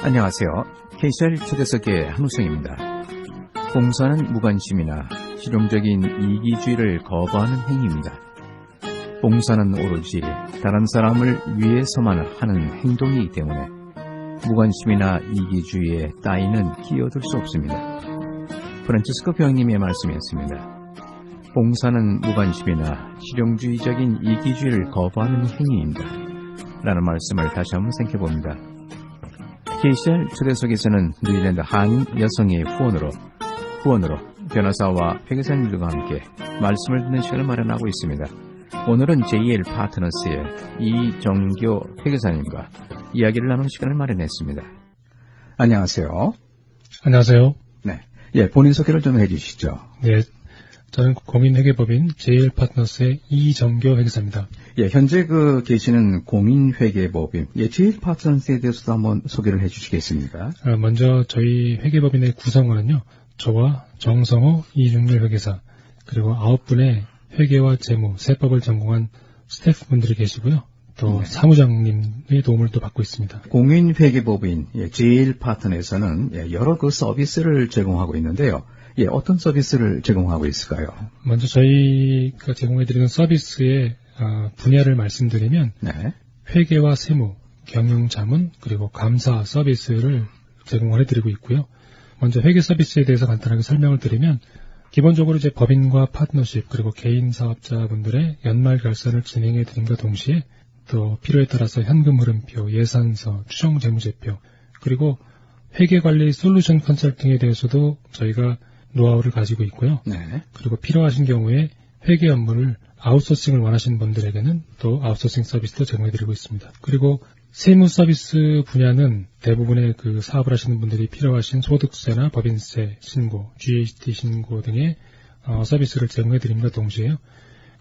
안녕하세요. KCR 초대석의 한우성입니다. 봉사는 무관심이나 실용적인 이기주의를 거부하는 행위입니다. 봉사는 오로지 다른 사람을 위해서만 하는 행동이기 때문에 무관심이나 이기주의에 따위는 끼어들 수 없습니다. 프란치스코 교황님의 말씀이었습니다. 봉사는 무관심이나 실용주의적인 이기주의를 거부하는 행위입니다. 라는 말씀을 다시 한번 생각해봅니다. KCR 초대석에서는 뉴질랜드 한인 여성의 후원으로 변호사와 회계사님들과 함께 말씀을 듣는 시간을 마련하고 있습니다. 오늘은 JL 파트너스의 이정교 회계사님과 이야기를 나누는 시간을 마련했습니다. 안녕하세요. 안녕하세요. 네, 본인 소개를 좀 해주시죠. 네, 저는 공인회계법인 JL 파트너스의 이정교 회계사입니다. 예, 현재 계시는 공인회계법인 JL 파트너스에 대해서도 한번 소개를 해주시겠습니까? 먼저 저희 회계법인의 구성원은요, 저와 정성호, 이중렬 회계사, 그리고 9분의 회계와 재무, 세법을 전공한 스태프분들이 계시고요. 또 네. 사무장님의 도움을 또 받고 있습니다. 공인회계법인 JL 파트너에서는 여러 서비스를 제공하고 있는데요. 어떤 서비스를 제공하고 있을까요? 먼저 저희가 제공해드리는 서비스의 분야를 말씀드리면 네. 회계와 세무, 경영자문, 그리고 감사 서비스를 제공을 해드리고 있고요. 먼저 회계 서비스에 대해서 간단하게 설명을 드리면 기본적으로 이제 법인과 파트너십 그리고 개인 사업자분들의 연말 결산을 진행해 드림과 동시에 또 필요에 따라서 현금 흐름표, 예산서, 추정 재무제표 그리고 회계관리 솔루션 컨설팅에 대해서도 저희가 노하우를 가지고 있고요. 네. 그리고 필요하신 경우에 회계 업무를 아웃소싱을 원하시는 분들에게는 또 아웃소싱 서비스도 제공해드리고 있습니다. 그리고 세무 서비스 분야는 대부분의 사업을 하시는 분들이 필요하신 소득세나 법인세 신고, GST 신고 등의 서비스를 제공해드림과 동시에요.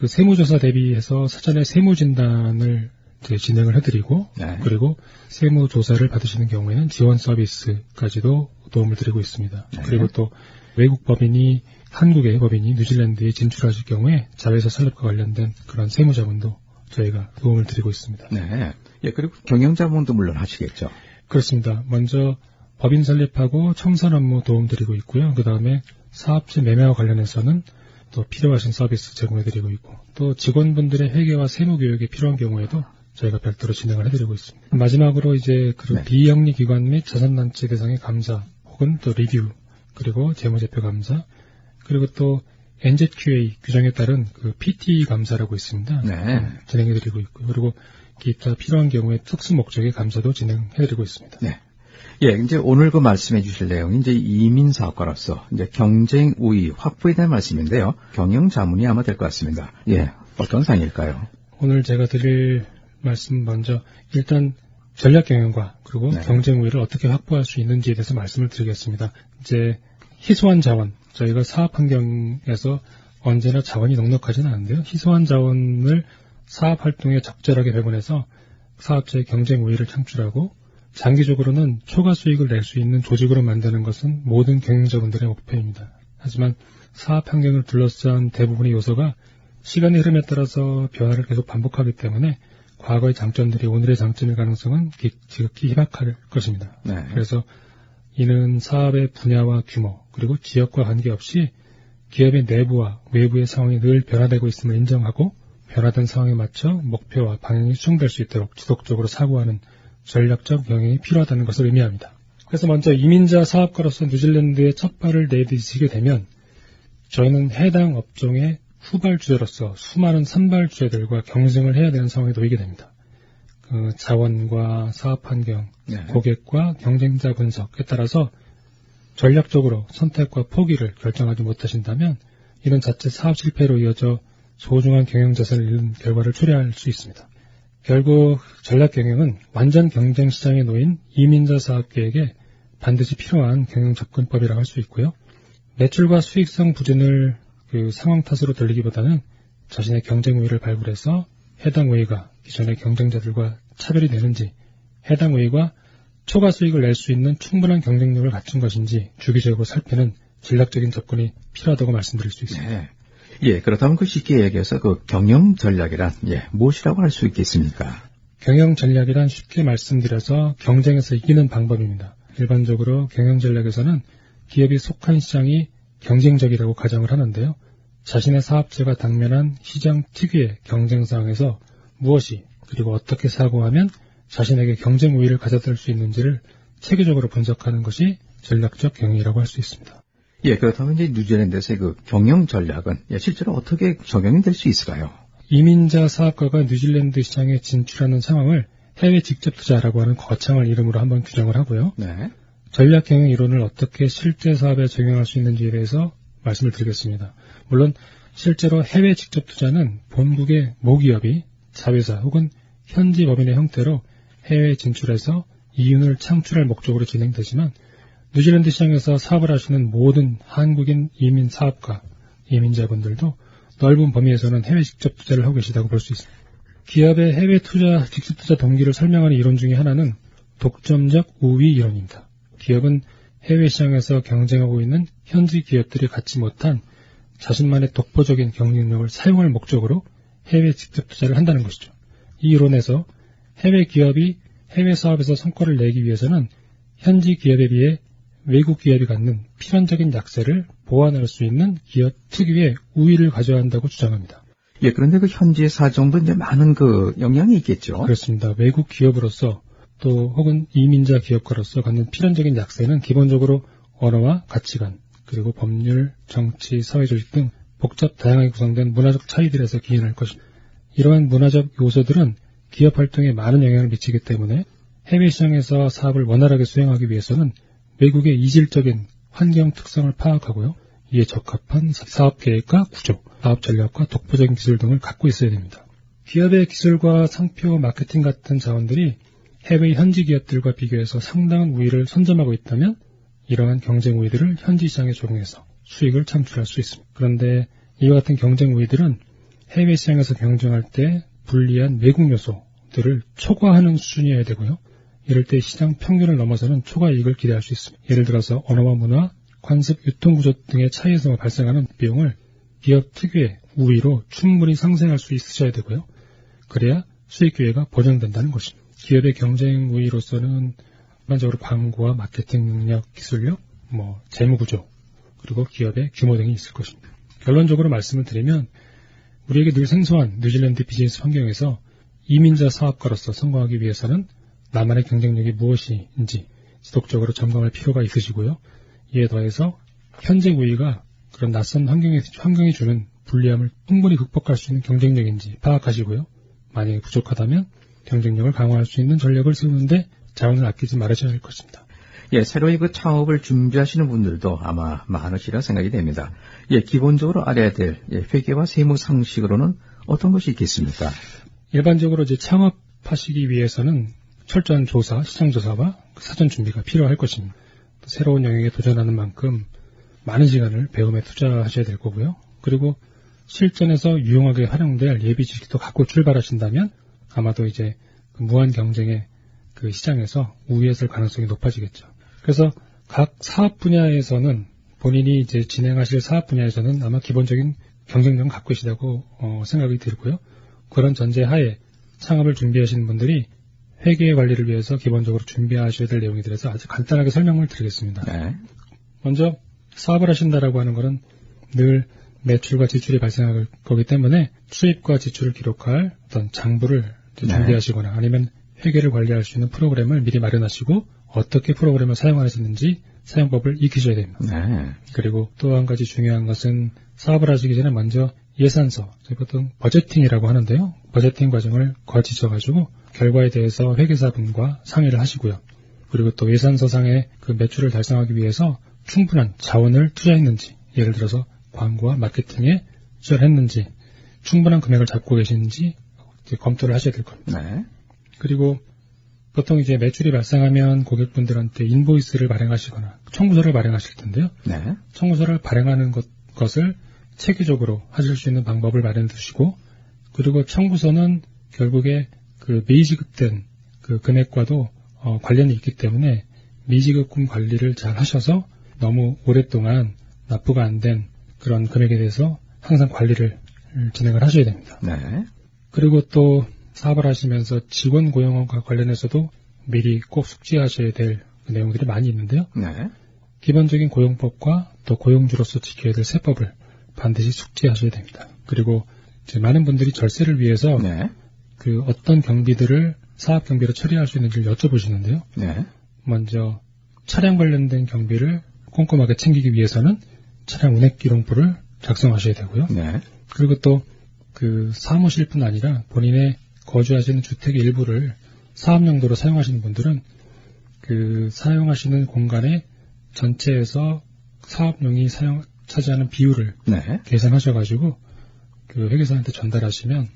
세무조사 대비해서 사전에 세무진단을 진행을 해드리고 네. 그리고 세무조사를 받으시는 경우에는 지원 서비스까지도 도움을 드리고 있습니다. 네. 그리고 또 외국 법인이 한국의 법인이 뉴질랜드에 진출하실 경우에 자회사 설립과 관련된 그런 세무자문도 저희가 도움을 드리고 있습니다. 네. 그리고 경영자문도 물론 하시겠죠. 그렇습니다. 먼저 법인 설립하고 청산 업무 도움 드리고 있고요. 그 다음에 사업체 매매와 관련해서는 또 필요하신 서비스 제공해드리고 있고 또 직원분들의 회계와 세무 교육이 필요한 경우에도 저희가 별도로 진행을 해드리고 있습니다. 마지막으로 이제 네. 비영리 기관 및 자산단체 대상의 감사 혹은 또 리뷰 그리고 재무제표 감사 그리고 또 NZQA 규정에 따른 PT 감사라고 있습니다. 네. 진행해드리고 있고요. 그리고 기타 필요한 경우에 특수 목적의 감사도 진행해드리고 있습니다. 네. 이제 오늘 말씀해 주실 내용이 이제 이민사업가로서 이제 경쟁 우위 확보에 대한 말씀인데요. 경영자문이 아마 될 것 같습니다. 어떤 상일까요? 오늘 제가 드릴 말씀 먼저 일단 전략 경영과 그리고 네. 경쟁 우위를 어떻게 확보할 수 있는지에 대해서 말씀을 드리겠습니다. 이제 희소한 자원, 저희가 사업 환경에서 언제나 자원이 넉넉하지는 않은데요. 희소한 자원을 사업 활동에 적절하게 배분해서 사업자의 경쟁 우위를 창출하고 장기적으로는 초과 수익을 낼 수 있는 조직으로 만드는 것은 모든 경영자분들의 목표입니다. 하지만 사업 환경을 둘러싼 대부분의 요소가 시간의 흐름에 따라서 변화를 계속 반복하기 때문에 과거의 장점들이 오늘의 장점일 가능성은 지극히 희박할 것입니다. 네. 그래서 이는 사업의 분야와 규모 그리고 지역과 관계없이 기업의 내부와 외부의 상황이 늘 변화되고 있음을 인정하고 변화된 상황에 맞춰 목표와 방향이 수정될 수 있도록 지속적으로 사고하는 전략적 경영이 필요하다는 것을 의미합니다. 그래서 먼저 이민자 사업가로서 뉴질랜드에 첫 발을 내디디시게 되면 저희는 해당 업종의 후발주자로서 수많은 선발주자들과 경쟁을 해야 되는 상황에 놓이게 됩니다. 자원과 사업 환경, 네. 고객과 경쟁자 분석에 따라서 전략적으로 선택과 포기를 결정하지 못하신다면 이는 자칫 사업 실패로 이어져 소중한 경영 자산을 잃는 결과를 초래할 수 있습니다. 결국 전략 경영은 완전 경쟁 시장에 놓인 이민자 사업계에게 반드시 필요한 경영 접근법이라고 할 수 있고요. 매출과 수익성 부진을 상황 탓으로 돌리기보다는 자신의 경쟁 우위를 발굴해서 해당 우위가 기존의 경쟁자들과 차별이 되는지, 해당 우위가 초과 수익을 낼 수 있는 충분한 경쟁력을 갖춘 것인지 주기적으로 살피는 전략적인 접근이 필요하다고 말씀드릴 수 있습니다. 네. 예, 그렇다면 그 쉽게 얘기해서 그 경영 전략이란 무엇이라고 할 수 있겠습니까? 경영 전략이란 쉽게 말씀드려서 경쟁에서 이기는 방법입니다. 일반적으로 경영 전략에서는 기업이 속한 시장이 경쟁적이라고 가정을 하는데요. 자신의 사업체가 당면한 시장 특유의 경쟁 상황에서 무엇이 그리고 어떻게 사고하면 자신에게 경쟁 우위를 가져다 수 있는지를 체계적으로 분석하는 것이 전략적 경영이라고 할 수 있습니다. 예, 그렇다면 이제 뉴질랜드에서의 그 경영 전략은 실제로 어떻게 적용이 될 수 있을까요? 이민자 사업가가 뉴질랜드 시장에 진출하는 상황을 해외 직접 투자라고 하는 거창한 이름으로 한번 규정을 하고요. 네. 전략 경영 이론을 어떻게 실제 사업에 적용할 수 있는지에 대해서 말씀을 드리겠습니다. 물론 실제로 해외 직접 투자는 본국의 모기업이 자회사 혹은 현지 법인의 형태로 해외에 진출해서 이윤을 창출할 목적으로 진행되지만 뉴질랜드 시장에서 사업을 하시는 모든 한국인 이민 사업가, 이민자분들도 넓은 범위에서는 해외 직접 투자를 하고 계시다고 볼 수 있습니다. 기업의 해외 투자, 직접 투자 동기를 설명하는 이론 중에 하나는 독점적 우위 이론입니다. 기업은 해외 시장에서 경쟁하고 있는 현지 기업들이 갖지 못한 자신만의 독보적인 경쟁력을 사용할 목적으로 해외 직접 투자를 한다는 것이죠. 이 이론에서 해외 기업이 해외 사업에서 성과를 내기 위해서는 현지 기업에 비해 외국 기업이 갖는 필연적인 약세를 보완할 수 있는 기업 특유의 우위를 가져야 한다고 주장합니다. 예, 그런데 그 현지의 사정도 이제 많은 그 영향이 있겠죠. 그렇습니다. 외국 기업으로서 또 혹은 이민자 기업가로서 갖는 필연적인 약세는 기본적으로 언어와 가치관, 그리고 법률, 정치, 사회조직 등 복잡 다양하게 구성된 문화적 차이들에서 기인할 것입니다. 이러한 문화적 요소들은 기업 활동에 많은 영향을 미치기 때문에 해외 시장에서 사업을 원활하게 수행하기 위해서는 외국의 이질적인 환경 특성을 파악하고요. 이에 적합한 사업 계획과 구조, 사업 전략과 독보적인 기술 등을 갖고 있어야 됩니다. 기업의 기술과 상표, 마케팅 같은 자원들이 해외 현지 기업들과 비교해서 상당한 우위를 선점하고 있다면 이러한 경쟁 우위들을 현지 시장에 적용해서 수익을 창출할 수 있습니다. 그런데 이와 같은 경쟁 우위들은 해외 시장에서 경쟁할 때 불리한 외국 요소들을 초과하는 수준이어야 되고요. 이럴 때 시장 평균을 넘어서는 초과 이익을 기대할 수 있습니다. 예를 들어서 언어와 문화, 관습, 유통구조 등의 차이에서 발생하는 비용을 기업 특유의 우위로 충분히 상쇄할 수 있으셔야 되고요. 그래야 수익 기회가 보장된다는 것입니다. 기업의 경쟁 우위로서는 일반적으로 광고와 마케팅 능력, 기술력, 재무구조, 그리고 기업의 규모 등이 있을 것입니다. 결론적으로 말씀을 드리면 우리에게 늘 생소한 뉴질랜드 비즈니스 환경에서 이민자 사업가로서 성공하기 위해서는 나만의 경쟁력이 무엇인지 지속적으로 점검할 필요가 있으시고요. 이에 더해서 현재 우위가 그런 낯선 환경이 주는 불리함을 충분히 극복할 수 있는 경쟁력인지 파악하시고요. 만약에 부족하다면 경쟁력을 강화할 수 있는 전략을 세우는데 자원을 아끼지 말으셔야 할 것입니다. 예, 새로이 그 창업을 준비하시는 분들도 아마 많으시라 생각이 됩니다. 예, 기본적으로 알아야 될 회계와 세무 상식으로는 어떤 것이 있겠습니까? 일반적으로 이제 창업하시기 위해서는 철저한 조사, 시장조사와 사전 준비가 필요할 것입니다. 새로운 영역에 도전하는 만큼 많은 시간을 배움에 투자하셔야 될 거고요. 그리고 실전에서 유용하게 활용될 예비 지식도 갖고 출발하신다면 아마도 이제 그 무한 경쟁의 그 시장에서 우위에 설 가능성이 높아지겠죠. 그래서 각 사업 분야에서는 본인이 이제 진행하실 사업 분야에서는 아마 기본적인 경쟁력을 갖고 계시다고 생각이 들고요. 그런 전제하에 창업을 준비하시는 분들이 회계 관리를 위해서 기본적으로 준비하셔야 될 내용들에서 아주 간단하게 설명을 드리겠습니다. 네. 먼저 사업을 하신다라고 하는 것은 늘 매출과 지출이 발생할 거기 때문에 수입과 지출을 기록할 어떤 장부를 준비하시거나 아니면 회계를 관리할 수 있는 프로그램을 미리 마련하시고 어떻게 프로그램을 사용하시는지 사용법을 익히셔야 됩니다. 네. 그리고 또 한 가지 중요한 것은 사업을 하시기 전에 먼저 예산서, 보통 버제팅이라고 하는데요. 버제팅 과정을 거치셔가지고 결과에 대해서 회계사분과 상의를 하시고요. 그리고 또 예산서상의 그 매출을 달성하기 위해서 충분한 자원을 투자했는지, 예를 들어서 광고와 마케팅에 투자를 했는지, 충분한 금액을 잡고 계시는지 이제 검토를 하셔야 될 겁니다. 네. 그리고 보통 이제 매출이 발생하면 고객분들한테 인보이스를 발행하시거나 청구서를 발행하실 텐데요. 네. 청구서를 발행하는 것을 체계적으로 하실 수 있는 방법을 마련해 두시고, 그리고 청구서는 결국에 그 미지급된 그 금액과도 관련이 있기 때문에 미지급금 관리를 잘 하셔서 너무 오랫동안 납부가 안 된 그런 금액에 대해서 항상 관리를 진행을 하셔야 됩니다. 네. 그리고 또 사업을 하시면서 직원 고용과 관련해서도 미리 꼭 숙지하셔야 될 그 내용들이 많이 있는데요. 네. 기본적인 고용법과 또 고용주로서 지켜야 될 세법을 반드시 숙지하셔야 됩니다. 그리고 이제 많은 분들이 절세를 위해서 네. 그 어떤 경비들을 사업 경비로 처리할 수 있는지를 여쭤보시는데요. 네. 먼저 차량 관련된 경비를 꼼꼼하게 챙기기 위해서는 차량 운행 기록부를 작성하셔야 되고요. 네. 그리고 또 그 사무실뿐 아니라 본인의 거주하시는 주택의 일부를 사업 용도로 사용하시는 분들은 그 사용하시는 공간의 전체에서 사업용이 차지하는 비율을 네. 계산하셔가지고 그 회계사한테 전달하시면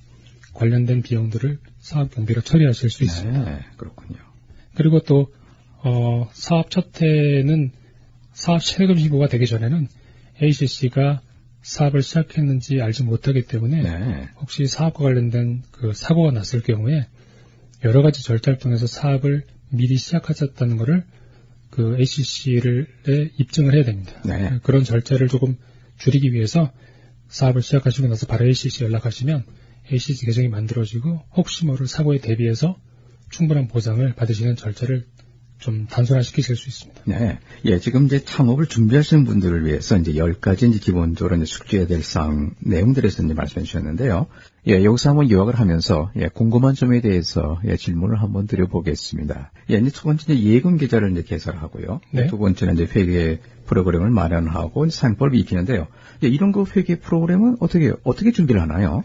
관련된 비용들을 사업 경비로 처리하실 수 있습니다. 네. 그렇군요. 그리고 또 사업 첫 해는 사업 세금 신고가 되기 전에는 ACC가 사업을 시작했는지 알지 못하기 때문에 네. 혹시 사업과 관련된 그 사고가 났을 경우에 여러 가지 절차를 통해서 사업을 미리 시작하셨다는 것을 그 ACC에 입증을 해야 됩니다. 네. 그런 절차를 조금 줄이기 위해서 사업을 시작하시고 나서 바로 ACC 연락하시면 ACC 계정이 만들어지고 혹시 모를 사고에 대비해서 충분한 보상을 받으시는 절차를 좀 단순화시키실 수 있습니다. 네. 예, 지금 이제 창업을 준비하시는 분들을 위해서 이제 10가지 이제 기본적으로 이제 숙지해야 될 사항, 내용들에서 이제 말씀해 주셨는데요. 예, 여기서 한번 요약을 하면서, 예, 궁금한 점에 대해서, 예, 질문을 한번 드려보겠습니다. 예, 이제 첫 번째 이제 예금 계좌를 이제 개설하고요. 네. 두 번째는 이제 회계 프로그램을 마련하고 이제 사용법을 익히는데요. 예, 이런 거 회계 프로그램은 어떻게 준비를 하나요?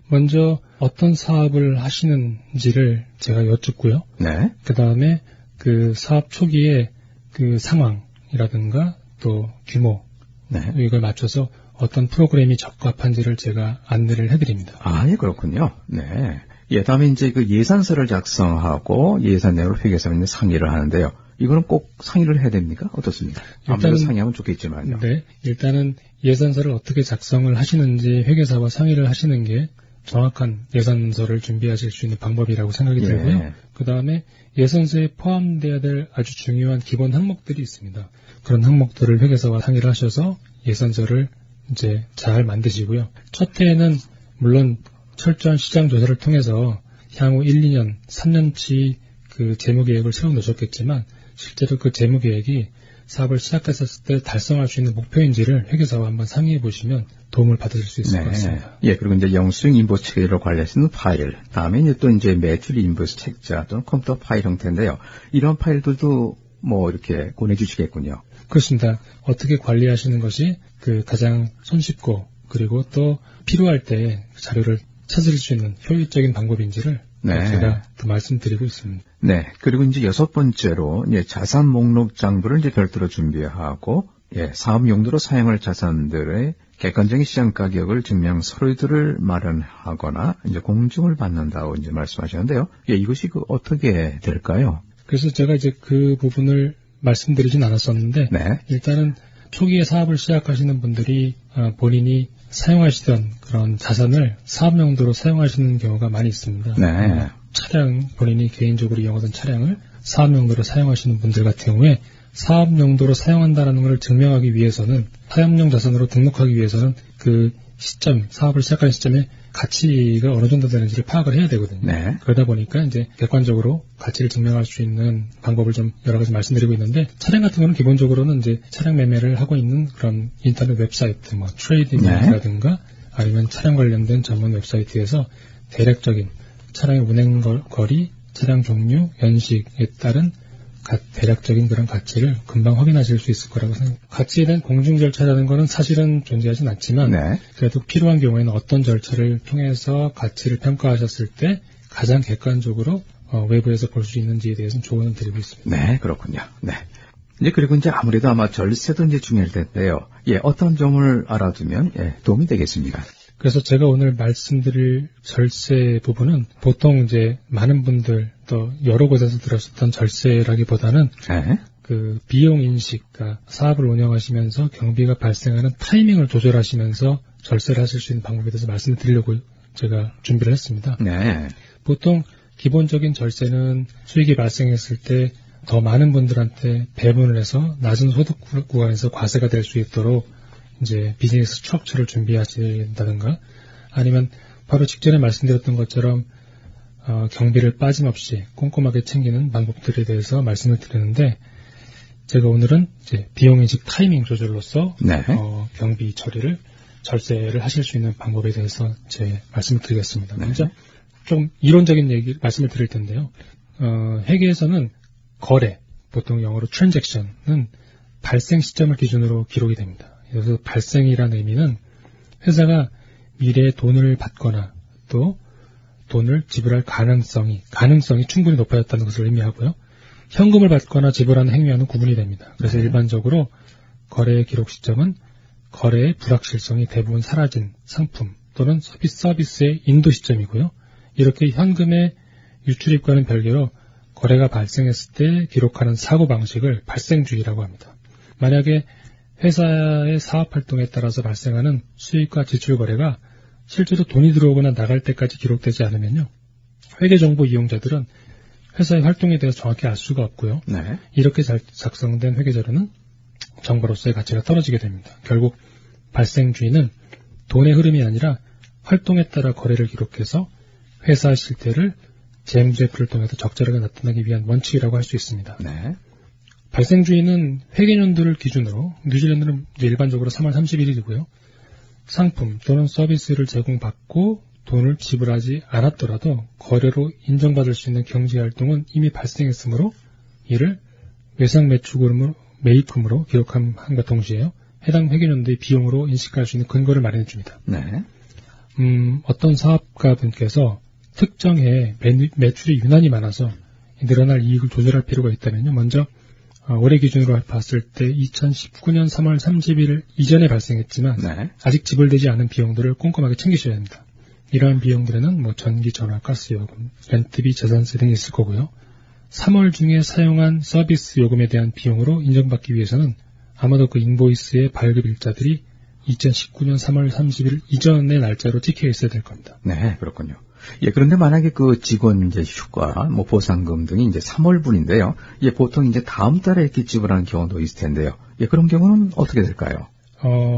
먼저 어떤 사업을 하시는지를 제가 여쭙고요. 네. 그 다음에 그 사업 초기에 그 상황이라든가 또 규모 네. 이걸 맞춰서 어떤 프로그램이 적합한지를 제가 안내를 해드립니다. 아, 예, 그렇군요. 네. 예, 다음에 이제 그 예산서를 작성하고 예산 내용을 회계사와 상의를 하는데요. 이거는 꼭 상의를 해야 됩니까? 어떻습니까? 아무래도 상의하면 좋겠지만요. 네, 일단은 예산서를 어떻게 작성을 하시는지 회계사와 상의를 하시는 게 정확한 예산서를 준비하실 수 있는 방법이라고 생각이 들고요. 예. 그 다음에 예산서에 포함되어야 될 아주 중요한 기본 항목들이 있습니다. 그런 항목들을 회계사와 상의를 하셔서 예산서를 이제 잘 만드시고요. 첫 해에는 물론 철저한 시장 조사를 통해서 향후 1, 2년, 3년치 그 재무계획을 세워놓으셨겠지만 실제로 그 재무계획이 사업을 시작했을 때 달성할 수 있는 목표인지를 회계사와 한번 상의해 보시면 도움을 받으실 수 있을 것 같습니다. 예, 그리고 이제 영수증 인보이스 체계로 관리하시는 파일, 다음에 이제 또 이제 매출 인보이스 책자 또는 컴퓨터 파일 형태인데요. 이런 파일들도 뭐 이렇게 보내주시겠군요. 그렇습니다. 어떻게 관리하시는 것이 그 가장 손쉽고 그리고 또 필요할 때 자료를 찾을 수 있는 효율적인 방법인지를 네. 제가 또 말씀드리고 있습니다. 네. 그리고 이제 6번째로 이제 자산 목록 장부를 이제 별도로 준비하고, 예, 사업 용도로 사용할 자산들의 객관적인 시장 가격을 증명한 서류들을 마련하거나 이제 공증을 받는다고 이제 말씀하셨는데요. 예, 이것이 어떻게 될까요? 그래서 제가 이제 그 부분을 말씀드리진 않았었는데, 네. 일단은 초기에 사업을 시작하시는 분들이 본인이 사용하시던 그런 자산을 사업 용도로 사용하시는 경우가 많이 있습니다. 네. 차량, 본인이 개인적으로 이용하던 차량을 사업 용도로 사용하시는 분들 같은 경우에 사업 용도로 사용한다는 것을 증명하기 위해서는 사업용 자산으로 등록하기 위해서는 그 시점, 사업을 시작하는 시점에 가치가 어느 정도 되는지를 파악을 해야 되거든요. 네. 그러다 보니까 이제 객관적으로 가치를 증명할 수 있는 방법을 좀 여러 가지 말씀드리고 있는데 차량 같은 경우는 기본적으로는 이제 차량 매매를 하고 있는 그런 인터넷 웹사이트, 뭐 트레이딩이라든가 아니면 차량 관련된 전문 웹사이트에서 대략적인 차량의 운행 거리, 차량 종류, 연식에 따른 대략적인 그런 가치를 금방 확인하실 수 있을 거라고 생각합니다. 가치에 대한 공증 절차라는 것은 사실은 존재하진 않지만 네. 그래도 필요한 경우에는 어떤 절차를 통해서 가치를 평가하셨을 때 가장 객관적으로 외부에서 볼 수 있는지에 대해서는 조언을 드리고 있습니다. 네, 그렇군요. 네. 이제 그리고 이제 아무래도 아마 절세도 이제 중요할 텐데요. 예, 어떤 점을 알아두면 예, 도움이 되겠습니까? 그래서 제가 오늘 말씀드릴 절세 부분은 보통 이제 많은 분들 또 여러 곳에서 들으셨던 절세라기보다는 네. 그 비용 인식, 그러니까 사업을 운영하시면서 경비가 발생하는 타이밍을 조절하시면서 절세를 하실 수 있는 방법에 대해서 말씀을 드리려고 제가 준비를 했습니다. 네. 보통 기본적인 절세는 수익이 발생했을 때 더 많은 분들한테 배분을 해서 낮은 소득 구간에서 과세가 될 수 있도록 이제 비즈니스 스트럭처를 준비하신다든가 아니면 바로 직전에 말씀드렸던 것처럼 경비를 빠짐없이 꼼꼼하게 챙기는 방법들에 대해서 말씀을 드리는데 제가 오늘은 이제 비용인식 타이밍 조절로서 네. 경비 처리를 절세를 하실 수 있는 방법에 대해서 제 말씀을 드리겠습니다. 네. 먼저 좀 이론적인 말씀을 드릴 텐데요. 회계에서는 거래, 보통 영어로 transaction은 발생 시점을 기준으로 기록이 됩니다. 그래서 발생이라는 의미는 회사가 미래에 돈을 받거나 또 돈을 지불할 가능성이 충분히 높아졌다는 것을 의미하고요. 현금을 받거나 지불하는 행위와는 구분이 됩니다. 그래서 일반적으로 거래의 기록 시점은 거래의 불확실성이 대부분 사라진 상품 또는 서비스의 인도 시점이고요. 이렇게 현금의 유출입과는 별개로 거래가 발생했을 때 기록하는 사고방식을 발생주의라고 합니다. 만약에 회사의 사업활동에 따라서 발생하는 수익과 지출 거래가 실제로 돈이 들어오거나 나갈 때까지 기록되지 않으면요. 회계정보 이용자들은 회사의 활동에 대해서 정확히 알 수가 없고요. 네. 이렇게 작성된 회계자료는 정보로서의 가치가 떨어지게 됩니다. 결국 발생주의는 돈의 흐름이 아니라 활동에 따라 거래를 기록해서 회사 실태를 재무제표를 통해서 적절하게 나타나기 위한 원칙이라고 할 수 있습니다. 네. 발생주의는 회계연도를 기준으로 뉴질랜드는 일반적으로 3월 31일이고요. 상품 또는 서비스를 제공받고 돈을 지불하지 않았더라도 거래로 인정받을 수 있는 경제활동은 이미 발생했으므로 이를 외상매입금으로 기록함과 동시에 해당 회계연도의 비용으로 인식할 수 있는 근거를 마련해 줍니다. 네. 어떤 사업가분께서 특정 해에 매출이 유난히 많아서 늘어날 이익을 조절할 필요가 있다면요. 먼저 올해 기준으로 봤을 때 2019년 3월 30일 이전에 발생했지만 네. 아직 지불되지 않은 비용들을 꼼꼼하게 챙기셔야 합니다. 이러한 비용들에는 전기, 전화, 가스 요금, 렌트비, 재산세 등이 있을 거고요. 3월 중에 사용한 서비스 요금에 대한 비용으로 인정받기 위해서는 아마도 그 인보이스의 발급 일자들이 2019년 3월 30일 이전의 날짜로 찍혀 있어야 될 겁니다. 네, 그렇군요. 예, 그런데 만약에 그 직원 이제 휴가, 보상금 등이 이제 3월분인데요. 예, 보통 이제 다음 달에 이렇게 지불하는 경우도 있을 텐데요. 예, 그런 경우는 어떻게 될까요?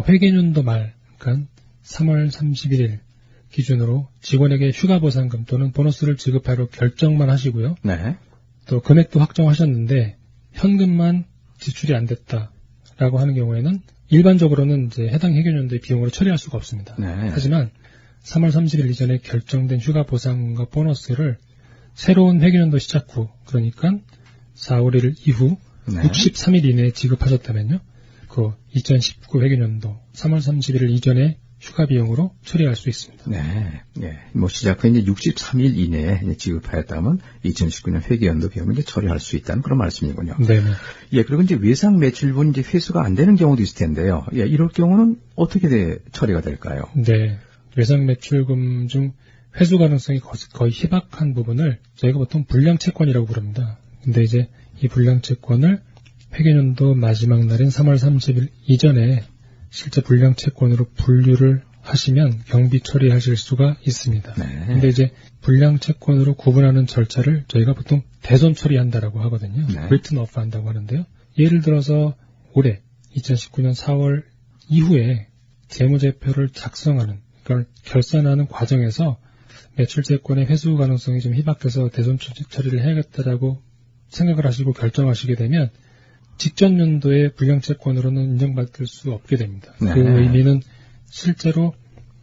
회계연도 말, 그러니까 3월 31일 기준으로 직원에게 휴가 보상금 또는 보너스를 지급하려 결정만 하시고요. 네. 또 금액도 확정하셨는데 현금만 지출이 안 됐다라고 하는 경우에는 일반적으로는 이제 해당 회계연도의 비용으로 처리할 수가 없습니다. 네. 하지만 3월 30일 이전에 결정된 휴가 보상과 보너스를 새로운 회계연도 시작 후, 그러니까 4월 1일 이후 네. 63일 이내에 지급하셨다면요. 그 2019 회계연도 3월 31일 이전에 휴가 비용으로 처리할 수 있습니다. 네. 예. 시작 후 이제 63일 이내에 이제 지급하였다면 2019년 회계연도 비용을 이제 처리할 수 있다는 그런 말씀이군요. 네네. 예, 그리고 이제 외상 매출분 이제 회수가 안 되는 경우도 있을 텐데요. 예, 이럴 경우는 어떻게 처리가 될까요? 네. 외상 매출금 중 회수 가능성이 거의 희박한 부분을 저희가 보통 불량채권이라고 부릅니다. 근데 이제 이 불량채권을 회계연도 마지막 날인 3월 30일 이전에 실제 불량채권으로 분류를 하시면 경비 처리하실 수가 있습니다. 네. 근데 이제 불량채권으로 구분하는 절차를 저희가 보통 대손 처리한다라고 하거든요. 네. written off 한다고 하는데요. 예를 들어서 올해 2019년 4월 이후에 재무제표를 작성하는 그걸 결산하는 과정에서 매출채권의 회수 가능성이 좀 희박해서 대손 처리를 해야겠다라고 생각을 하시고 결정하시게 되면 직전 연도의 불량채권으로는 인정받을 수 없게 됩니다. 네. 그 의미는 실제로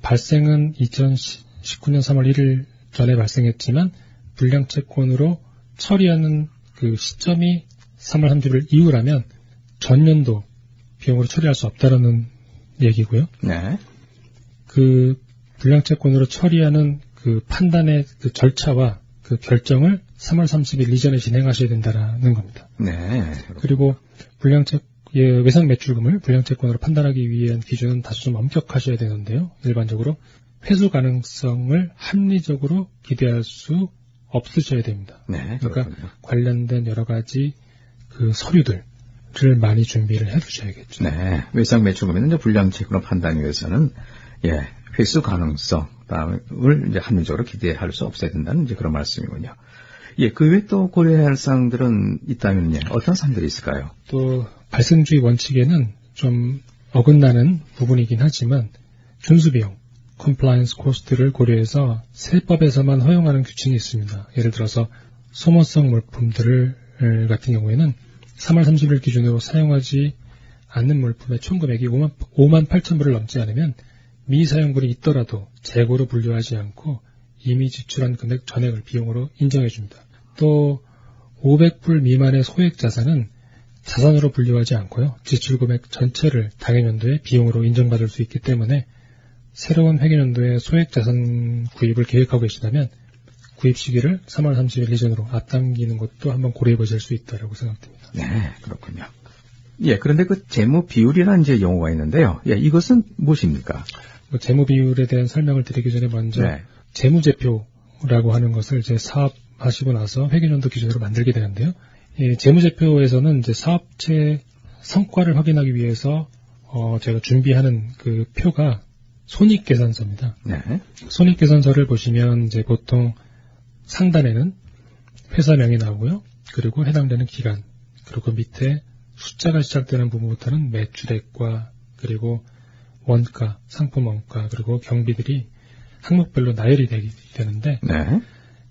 발생은 2019년 3월 1일 전에 발생했지만 불량채권으로 처리하는 그 시점이 3월 30일 이후라면 전년도 비용으로 처리할 수 없다라는 얘기고요. 네. 그 불량채권으로 처리하는 그 판단의 그 절차와 그 결정을 3월 30일 이전에 진행하셔야 된다라는 겁니다. 네. 그리고 외상 매출금을 불량채권으로 판단하기 위한 기준은 다소 좀 엄격하셔야 되는데요. 일반적으로 회수 가능성을 합리적으로 기대할 수 없으셔야 됩니다. 네. 그러니까 그렇군요. 관련된 여러 가지 그 서류들을 많이 준비를 해두셔야겠죠. 네. 외상 매출금에는 이제 불량채권을 판단하기 위해서는 회수 가능성을 이제 합리적으로 기대할 수 없어야 된다는 이제 그런 말씀이군요. 예, 그 외에 또 고려해야 할 사항들은 있다면 예, 어떤 사항들이 있을까요? 또 발생주의 원칙에는 좀 어긋나는 부분이긴 하지만 준수비용, compliance cost를 고려해서 세법에서만 허용하는 규칙이 있습니다. 예를 들어서 소모성 물품들을 같은 경우에는 3월 30일 기준으로 사용하지 않는 물품의 총 금액이 5만 8천 불을 넘지 않으면 미사용분이 있더라도 재고로 분류하지 않고 이미 지출한 금액 전액을 비용으로 인정해 줍니다. 또 500불 미만의 소액 자산은 자산으로 분류하지 않고요. 지출 금액 전체를 당해년도에 비용으로 인정받을 수 있기 때문에 새로운 회계년도에 소액 자산 구입을 계획하고 계시다면 구입 시기를 3월 30일 이전으로 앞당기는 것도 한번 고려해 보실 수 있다고 생각됩니다. 네, 그렇군요. 예, 그런데 그 재무 비율이라는 이제 용어가 있는데요. 예, 이것은 무엇입니까? 재무 비율에 대한 설명을 드리기 전에 먼저 네. 재무제표라고 하는 것을 이제 사업하시고 나서 회계년도 기준으로 만들게 되는데요. 재무제표에서는 이제 사업체 성과를 확인하기 위해서 제가 준비하는 그 표가 손익계산서입니다. 네. 손익계산서를 보시면 이제 보통 상단에는 회사명이 나오고요. 그리고 해당되는 기간, 그리고 밑에 숫자가 시작되는 부분부터는 매출액과 그리고 원가, 상품 원가, 그리고 경비들이 항목별로 나열이 되는데, 네.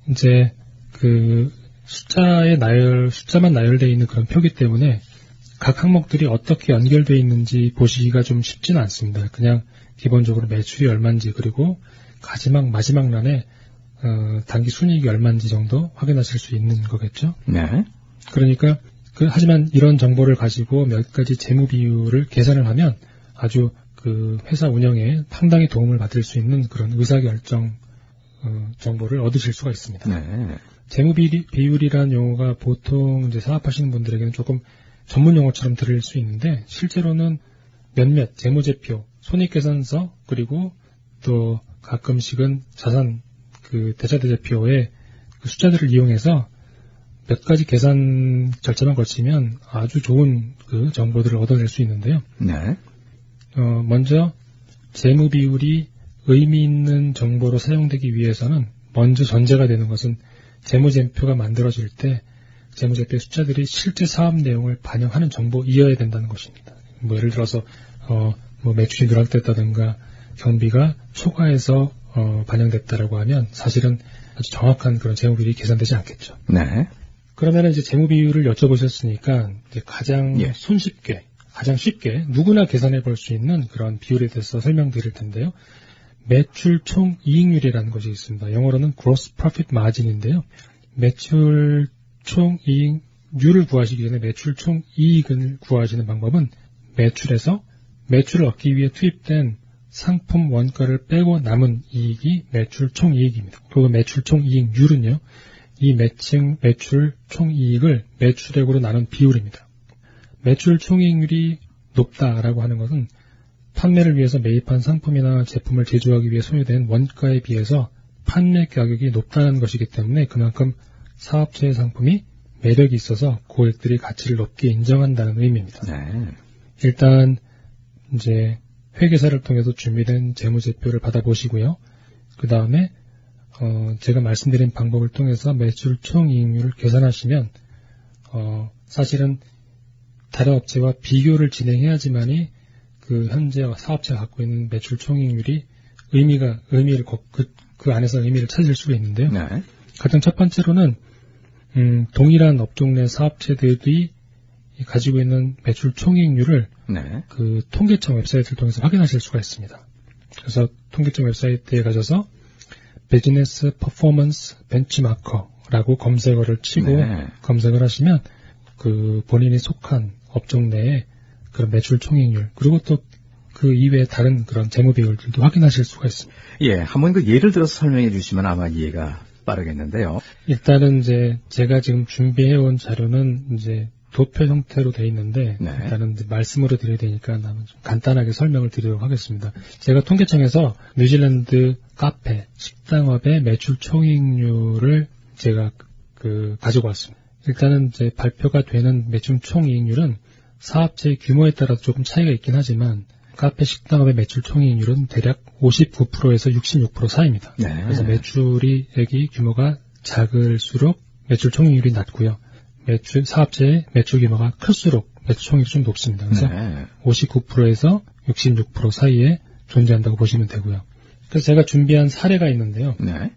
이제 그 숫자만 나열되어 있는 그런 표기 때문에 각 항목들이 어떻게 연결되어 있는지 보시기가 좀 쉽지는 않습니다. 그냥 기본적으로 매출이 얼마인지 그리고 마지막 란에 단기 순이익이 얼마인지 정도 확인하실 수 있는 거겠죠. 네. 그러니까 하지만 이런 정보를 가지고 몇 가지 재무 비율을 계산을 하면 아주 그 회사 운영에 상당히 도움을 받을 수 있는 그런 의사결정 정보를 얻으실 수가 있습니다. 네. 재무 비율이라는 용어가 보통 이제 사업하시는 분들에게는 조금 전문 용어처럼 들릴 수 있는데 실제로는 몇몇 재무제표, 손익계산서 그리고 또 가끔씩은 자산 그 대자대제표의 그 숫자들을 이용해서 몇 가지 계산 절차만 거치면 아주 좋은 그 정보들을 얻어낼 수 있는데요. 네. 먼저 재무 비율이 의미 있는 정보로 사용되기 위해서는 먼저 전제가 되는 것은 재무제표가 만들어질 때 재무제표 숫자들이 실제 사업 내용을 반영하는 정보이어야 된다는 것입니다. 예를 들어서 매출이 누락됐다든가 경비가 초과해서 반영됐다라고 하면 사실은 아주 정확한 그런 재무 비율이 계산되지 않겠죠. 네. 그러면 이제 재무 비율을 여쭤보셨으니까 이제 가장 쉽게 누구나 계산해 볼 수 있는 그런 비율에 대해서 설명드릴 텐데요. 매출 총 이익률이라는 것이 있습니다. 영어로는 gross profit margin인데요. 매출 총 이익률을 구하시기 전에 매출 총 이익을 구하시는 방법은 매출에서 매출을 얻기 위해 투입된 상품 원가를 빼고 남은 이익이 매출 총 이익입니다. 그리고 매출 총 이익률은요. 이 매출 총 이익을 매출액으로 나눈 비율입니다. 매출 총 이익률이 높다라고 하는 것은 판매를 위해서 매입한 상품이나 제품을 제조하기 위해 소요된 원가에 비해서 판매 가격이 높다는 것이기 때문에 그만큼 사업체의 상품이 매력이 있어서 고객들이 가치를 높게 인정한다는 의미입니다. 네. 일단 이제 회계사를 통해서 준비된 재무제표를 받아보시고요. 그 다음에 제가 말씀드린 방법을 통해서 매출 총이익률을 계산하시면 사실은 다른 업체와 비교를 진행해야지만이 그 현재 사업체가 갖고 있는 매출 총이익률이 의미를 그 안에서 의미를 찾을 수가 있는데요. 네. 가장 첫 번째로는 동일한 업종 내 사업체들이 가지고 있는 매출 총이익률을 네. 그 통계청 웹사이트를 통해서 확인하실 수가 있습니다. 그래서 통계청 웹사이트에 가셔서 비즈니스 퍼포먼스 벤치마커라고 검색어를 치고 네. 검색을 하시면 그 본인이 속한 업종 내에 그런 매출 총이익률 그리고 또 그 이외에 다른 그런 재무 비율들도 확인하실 수가 있습니다. 예, 한번 그 예를 들어서 설명해 주시면 아마 이해가 빠르겠는데요. 일단은 이제 제가 지금 준비해온 자료는 이제 도표 형태로 돼 있는데 네. 일단은 이제 말씀으로 드려야 되니까 좀 간단하게 설명을 드리도록 하겠습니다. 제가 통계청에서 뉴질랜드 카페, 식당업의 매출 총이익률을 제가 가지고 왔습니다. 일단은 이제 발표가 되는 매출 총이익률은 사업체의 규모에 따라 조금 차이가 있긴 하지만 카페 식당업의 매출 총이익률은 대략 59%에서 66% 사이입니다. 네. 그래서 매출액이 규모가 작을수록 매출 총익률이 낮고요. 사업체의 매출 규모가 클수록 매출 총익이 좀 높습니다. 그래서 네. 59%에서 66% 사이에 존재한다고 보시면 되고요. 그래서 제가 준비한 사례가 있는데요. 네.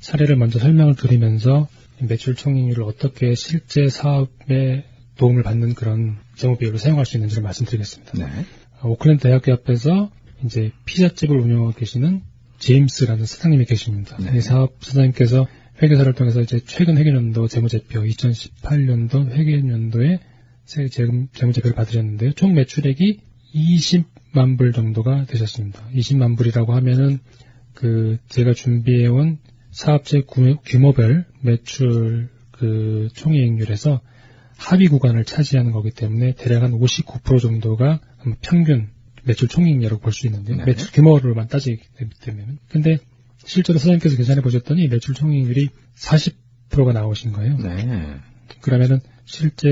사례를 먼저 설명을 드리면서 매출 총익률을 어떻게 실제 사업에 도움을 받는 그런 재무 비율을 사용할 수 있는지를 말씀드리겠습니다. 네. 오클랜드 대학교 앞에서 이제 피자집을 운영하고 계시는 제임스라는 사장님이 계십니다. 네. 이 사업 사장님께서 회계사를 통해서 이제 최근 회계년도 재무제표 2018년도 회계년도에 재무제표를 받으셨는데요. 총 매출액이 20만 불 정도가 되셨습니다. 20만 불이라고 하면은 제가 준비해온 사업체 규모별 매출 총이익률에서 하위 구간을 차지하는 거기 때문에 대략 한 59% 정도가 평균 매출 총이익률이라고 볼 수 있는데요. 네. 매출 규모로만 따지기 때문에. 근데 실제로 사장님께서 계산해 보셨더니 매출 총이익률이 40%가 나오신 거예요. 네. 그러면은 실제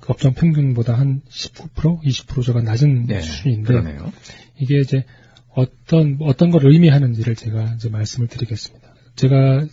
업종 평균보다 한 19%, 20%가 낮은 네. 수준인데 그러네요. 이게 이제 어떤 걸 의미하는지를 제가 이제 말씀을 드리겠습니다. 제가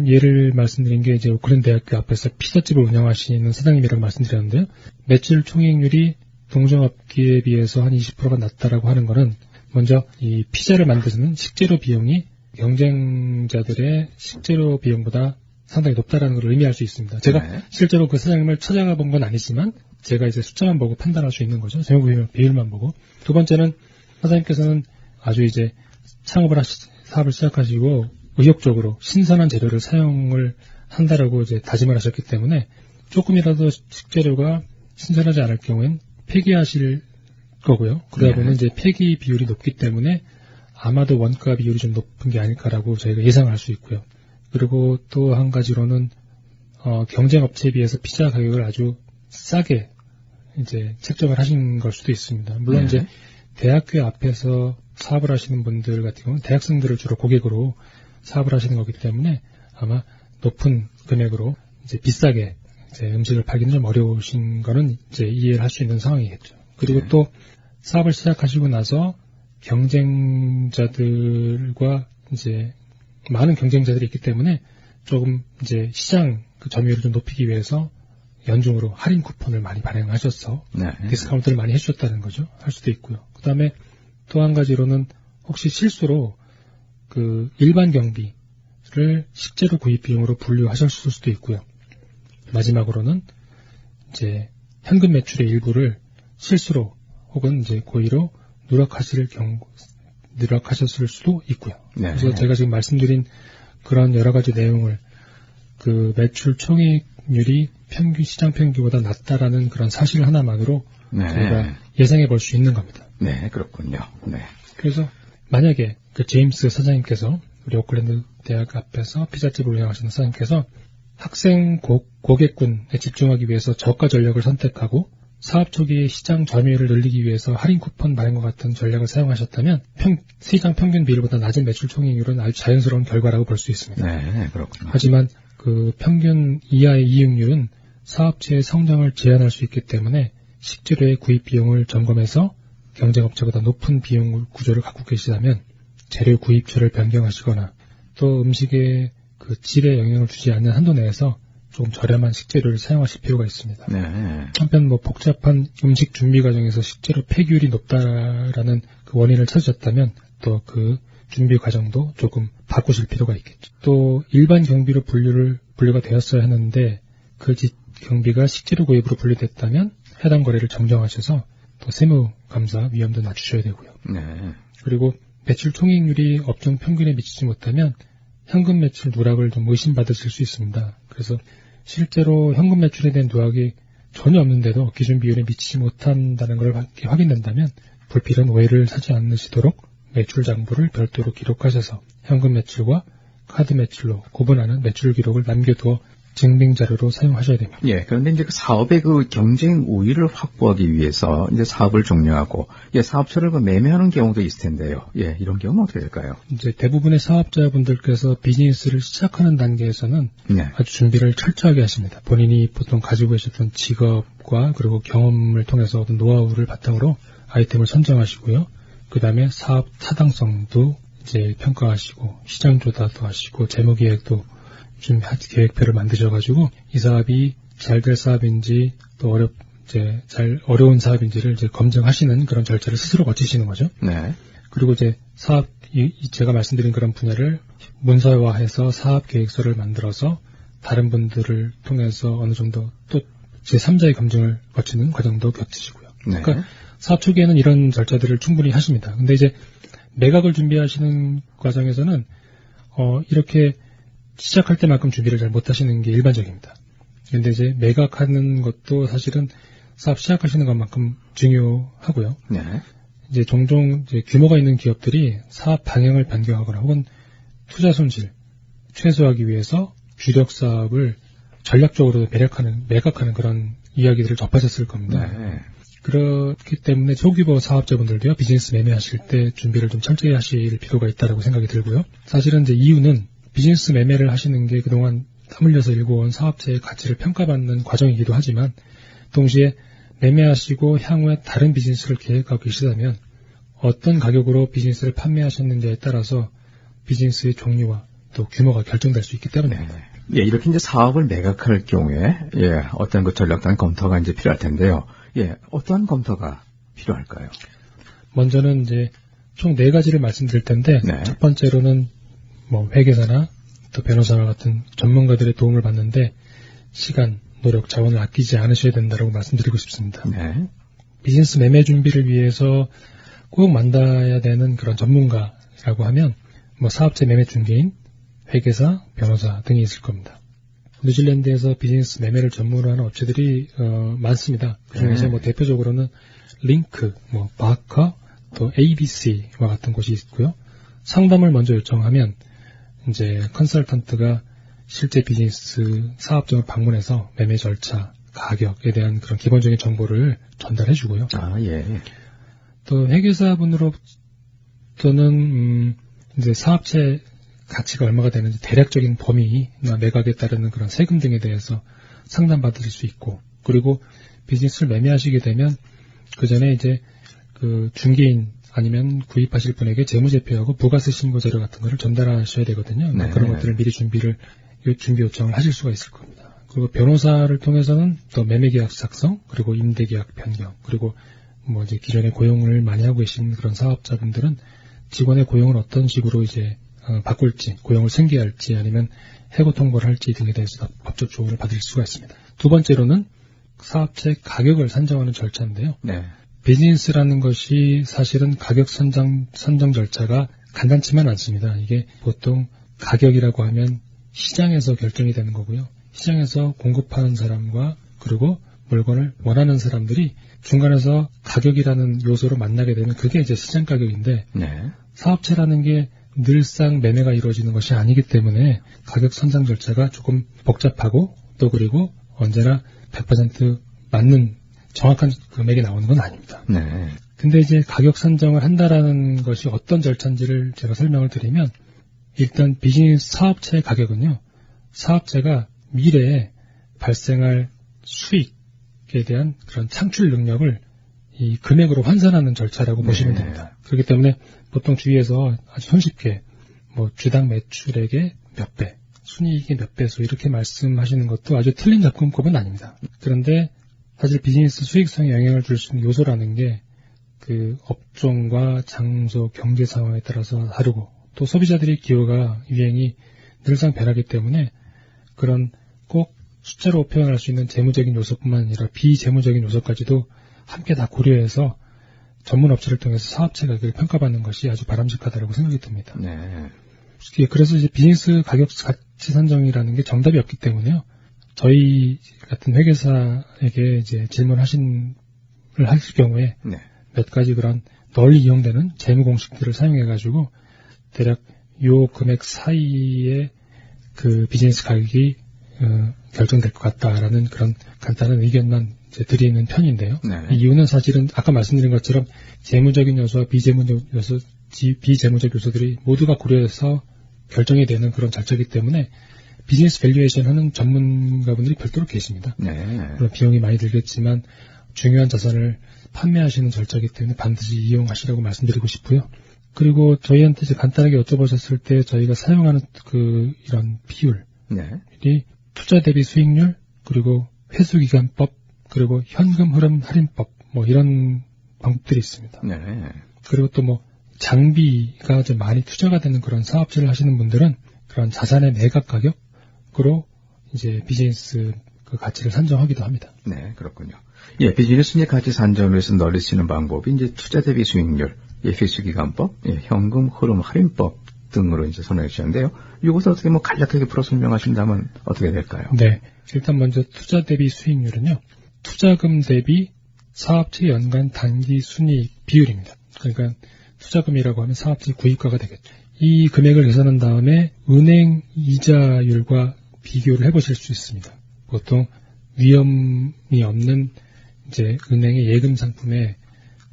예를 말씀드린 게 이제 오클랜드 대학교 앞에서 피자집을 운영하시는 사장님이라고 말씀드렸는데요. 매출 총이익률이 동종업계에 비해서 한 20%가 낮다라고 하는 거는 먼저 이 피자를 만드는 식재료 비용이 경쟁자들의 식재료 비용보다 상당히 높다라는 걸 의미할 수 있습니다. 제가 네. 실제로 그 사장님을 찾아가 본 건 아니지만 제가 이제 숫자만 보고 판단할 수 있는 거죠. 재무 비율만 보고. 두 번째는 사장님께서는 아주 이제 사업을 시작하시고 의욕적으로 신선한 재료를 사용을 한다라고 이제 다짐을 하셨기 때문에 조금이라도 식재료가 신선하지 않을 경우엔 폐기하실 거고요. 그러다 보면 이제 폐기 비율이 높기 때문에 아마도 원가 비율이 좀 높은 게 아닐까라고 저희가 예상을 할 수 있고요. 그리고 또 한 가지로는 경쟁 업체에 비해서 피자 가격을 아주 싸게 이제 책정을 하신 걸 수도 있습니다. 물론 이제 대학교 앞에서 사업을 하시는 분들 같은 경우는 대학생들을 주로 고객으로 사업을 하시는 거기 때문에 아마 높은 금액으로 이제 비싸게 이제 음식을 팔기는 좀 어려우신 거는 이제 이해를 할 수 있는 상황이겠죠. 그리고 또 사업을 시작하시고 나서 경쟁자들과 이제 많은 경쟁자들이 있기 때문에 조금 이제 시장 점유율을 좀 높이기 위해서 연중으로 할인 쿠폰을 많이 발행하셔서 디스카운트를 많이 해주셨다는 거죠. 할 수도 있고요. 그 다음에 또 한 가지로는 혹시 실수로 일반 경비를 식재료 구입 비용으로 분류하셨을 수도 있고요. 마지막으로는 이제 현금 매출의 일부를 실수로 혹은 이제 고의로 누락하셨을 수도 있고요. 그래서 제가 지금 말씀드린 그런 여러 가지 내용을 매출 총이익률이 시장 평균보다 낮다라는 그런 사실 하나만으로 저희가 예상해 볼 수 있는 겁니다. 네, 그렇군요. 네. 그래서 만약에 제임스 사장님께서 우리 오클랜드 대학 앞에서 피자집을 운영하시는 사장님께서 학생 고객군에 집중하기 위해서 저가 전략을 선택하고 사업 초기에 시장 점유율을 늘리기 위해서 할인 쿠폰 발행과 같은 전략을 사용하셨다면 시장 평균 비율보다 낮은 매출 총이익률은 아주 자연스러운 결과라고 볼 수 있습니다. 네, 그렇군요. 하지만 평균 이하의 이익률은 사업체의 성장을 제한할 수 있기 때문에 식재료의 구입 비용을 점검해서 경쟁업체보다 높은 비용 구조를 갖고 계시다면 재료 구입처를 변경하시거나 또 음식의 질에 영향을 주지 않는 한도 내에서 조금 저렴한 식재료를 사용하실 필요가 있습니다. 한편 복잡한 음식 준비 과정에서 식재료 폐기율이 높다라는 원인을 찾으셨다면 또 준비 과정도 조금 바꾸실 필요가 있겠죠. 또 일반 경비로 분류가 되었어야 하는데 경비가 식재료 구입으로 분류됐다면 해당 거래를 정정하셔서 또 세무 감사 위험도 낮추셔야 되고요. 그리고 매출 총이익률이 업종 평균에 미치지 못하면 현금 매출 누락을 좀 의심받으실 수 있습니다. 그래서 실제로 현금 매출에 대한 누락이 전혀 없는데도 기준 비율에 미치지 못한다는 걸 확인된다면 불필요한 오해를 사지 않으시도록 매출 장부를 별도로 기록하셔서 현금 매출과 카드 매출로 구분하는 매출 기록을 남겨두어 증빙 자료로 사용하셔야 됩니다. 그런데 이제 사업의 경쟁 우위를 확보하기 위해서 이제 사업을 종료하고 사업처를 매매하는 경우도 있을 텐데요. 이런 경우는 어떻게 될까요? 이제 대부분의 사업자분들께서 비즈니스를 시작하는 단계에서는 아주 준비를 철저하게 하십니다. 본인이 보통 가지고 계셨던 직업과 그리고 경험을 통해서 얻은 노하우를 바탕으로 아이템을 선정하시고요. 그 다음에 사업 타당성도 이제 평가하시고 시장 조사도 하시고 재무 계획도 계획표를 만드셔가지고 이 사업이 잘 될 사업인지 또 어려운 사업인지를 이제 검증하시는 그런 절차를 스스로 거치시는 거죠. 네. 그리고 이제 제가 말씀드린 그런 분야를 문서화해서 사업 계획서를 만들어서 다른 분들을 통해서 어느 정도 또 제3자의 검증을 거치는 과정도 겹치시고요. 네. 그러니까 사업 초기에는 이런 절차들을 충분히 하십니다. 근데 이제 매각을 준비하시는 과정에서는 이렇게 시작할 때만큼 준비를 잘 못하시는 게 일반적입니다. 근데 이제 매각하는 것도 사실은 사업 시작하시는 것만큼 중요하고요. 네. 이제 종종 이제 규모가 있는 기업들이 사업 방향을 변경하거나 혹은 투자 손실 최소화하기 위해서 주력 사업을 전략적으로 매각하는 그런 이야기들을 접하셨을 겁니다. 네. 그렇기 때문에 초규모 사업자분들도요, 비즈니스 매매하실 때 준비를 좀 철저히 하실 필요가 있다고 생각이 들고요. 사실은 이제 이유는 비즈니스 매매를 하시는 게 그동안 땀 흘려서 일궈온 사업체의 가치를 평가받는 과정이기도 하지만 동시에 매매하시고 향후에 다른 비즈니스를 계획하고 계시다면 어떤 가격으로 비즈니스를 판매하셨는지에 따라서 비즈니스의 종류와 또 규모가 결정될 수 있기 때문입니다. 예, 이렇게 이제 사업을 매각할 경우에 어떤 그 전략단 검토가 이제 필요할 텐데요. 어떠한 검토가 필요할까요? 먼저는 이제 총 4가지를 말씀드릴 텐데 네. 첫 번째로는 회계사나 또 변호사와 같은 전문가들의 도움을 받는데 시간, 노력, 자원을 아끼지 않으셔야 된다고 말씀드리고 싶습니다. 네. 비즈니스 매매 준비를 위해서 꼭 만나야 되는 그런 전문가라고 하면 사업체 매매 중개인, 회계사, 변호사 등이 있을 겁니다. 뉴질랜드에서 비즈니스 매매를 전문으로 하는 업체들이 많습니다. 그중에서 대표적으로는 링크, 바커, 또 ABC와 같은 곳이 있고요. 상담을 먼저 요청하면 이제 컨설턴트가 실제 비즈니스 사업장을 방문해서 매매 절차, 가격에 대한 그런 기본적인 정보를 전달해 주고요. 또 회계사분으로부터는 이제 사업체 가치가 얼마가 되는지 대략적인 범위나 매각에 따르는 그런 세금 등에 대해서 상담받을 수 있고, 그리고 비즈니스를 매매하시게 되면 그 전에 이제 그 중개인 아니면 구입하실 분에게 재무제표하고 부가세 신고 자료 같은 거를 전달하셔야 되거든요. 네. 그런 것들을 미리 준비 요청을 하실 수가 있을 겁니다. 그리고 변호사를 통해서는 또 매매계약 작성, 그리고 임대계약 변경, 그리고 이제 기존에 고용을 많이 하고 계신 그런 사업자분들은 직원의 고용을 어떤 식으로 이제 바꿀지, 고용을 생계할지 아니면 해고 통보를 할지 등에 대해서 법적 조언을 받을 수가 있습니다. 두 번째로는 사업체 가격을 산정하는 절차인데요. 네. 비즈니스라는 것이 사실은 가격 선정 절차가 간단치만 않습니다. 이게 보통 가격이라고 하면 시장에서 결정이 되는 거고요. 시장에서 공급하는 사람과 그리고 물건을 원하는 사람들이 중간에서 가격이라는 요소로 만나게 되면 그게 이제 시장 가격인데 사업체라는 게 늘상 매매가 이루어지는 것이 아니기 때문에 가격 선정 절차가 조금 복잡하고 또 그리고 언제나 100% 맞는 정확한 금액이 나오는 건 아닙니다. 근데 이제 가격 선정을 한다라는 것이 어떤 절차인지를 제가 설명을 드리면 일단 비즈니스 사업체의 가격은요. 사업체가 미래에 발생할 수익에 대한 그런 창출 능력을 이 금액으로 환산하는 절차라고 보시면 됩니다. 그렇기 때문에 보통 주위에서 아주 손쉽게 주당 매출액의 몇 배, 순이익의 몇 배수 이렇게 말씀하시는 것도 아주 틀린 접근법은 아닙니다. 그런데 사실 비즈니스 수익성에 영향을 줄 수 있는 요소라는 게 그 업종과 장소, 경제 상황에 따라서 다르고 또 소비자들의 기호가 유행이 늘상 변하기 때문에 그런 꼭 숫자로 표현할 수 있는 재무적인 요소뿐만 아니라 비재무적인 요소까지도 함께 다 고려해서 전문 업체를 통해서 사업체 가격을 평가받는 것이 아주 바람직하다고 생각이 듭니다. 그래서 이제 비즈니스 가격 가치 산정이라는 게 정답이 없기 때문에요. 저희 같은 회계사에게 이제 질문하실 경우에 몇 가지 그런 널리 이용되는 재무 공식들을 사용해가지고 대략 요 금액 사이에 그 비즈니스 가격이 결정될 것 같다라는 그런 간단한 의견만 이제 드리는 편인데요. 이 이유는 사실은 아까 말씀드린 것처럼 재무적인 요소와 비재무적 요소들이 모두가 고려해서 결정이 되는 그런 절차이기 때문에 비즈니스 밸류에이션 하는 전문가분들이 별도로 계십니다. 물론 비용이 많이 들겠지만 중요한 자산을 판매하시는 절차이기 때문에 반드시 이용하시라고 말씀드리고 싶고요. 그리고 저희한테 이제 간단하게 여쭤보셨을 때 저희가 사용하는 이런 비율, 네. 이 투자 대비 수익률, 그리고 회수기간법, 그리고 현금 흐름 할인법, 뭐 이런 방법들이 있습니다. 네. 그리고 또 뭐 장비가 좀 많이 투자가 되는 그런 사업체를 하시는 분들은 그런 자산의 매각 가격으로 이제 비즈니스 그 가치를 산정하기도 합니다. 네, 그렇군요. 예, 비즈니스의 가치 산정을 위해서 널리 쓰는 방법이 이제 투자 대비 수익률, 예, 회수기간법, 예, 현금 흐름 할인법 등으로 이제 선언해 주셨는데요. 이것을 어떻게 뭐 간략하게 풀어 설명하신다면 어떻게 될까요? 네. 일단 먼저 투자 대비 수익률은요. 투자금 대비 사업체 연간 단기 순이익 비율입니다. 그러니까 투자금이라고 하면 사업체 구입가가 되겠죠. 이 금액을 계산한 다음에 은행 이자율과 비교를 해보실 수 있습니다. 보통 위험이 없는 이제 은행의 예금 상품에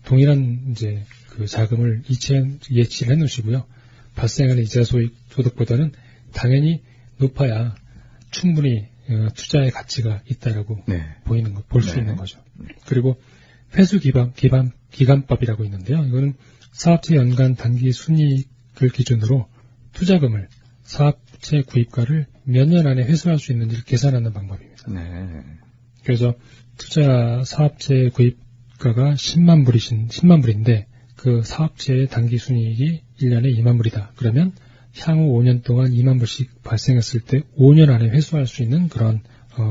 동일한 이제 그 자금을 예치를 해놓으시고요. 발생하는 이자 소득보다는 당연히 높아야 충분히 투자의 가치가 있다라고 네. 보이는 거, 볼 수 네. 있는 거죠. 그리고 회수 기간법이라고 있는데요. 이거는 사업체 연간 단기 순이익을 기준으로 투자금을 사업체 구입가를 몇 년 안에 회수할 수 있는지를 계산하는 방법입니다. 네. 그래서 투자 사업체 구입가가 10만 불인데 그 사업체의 단기 순이익이 1년에 2만 불이다. 그러면 향후 5년 동안 2만 불씩 발생했을 때 5년 안에 회수할 수 있는 그런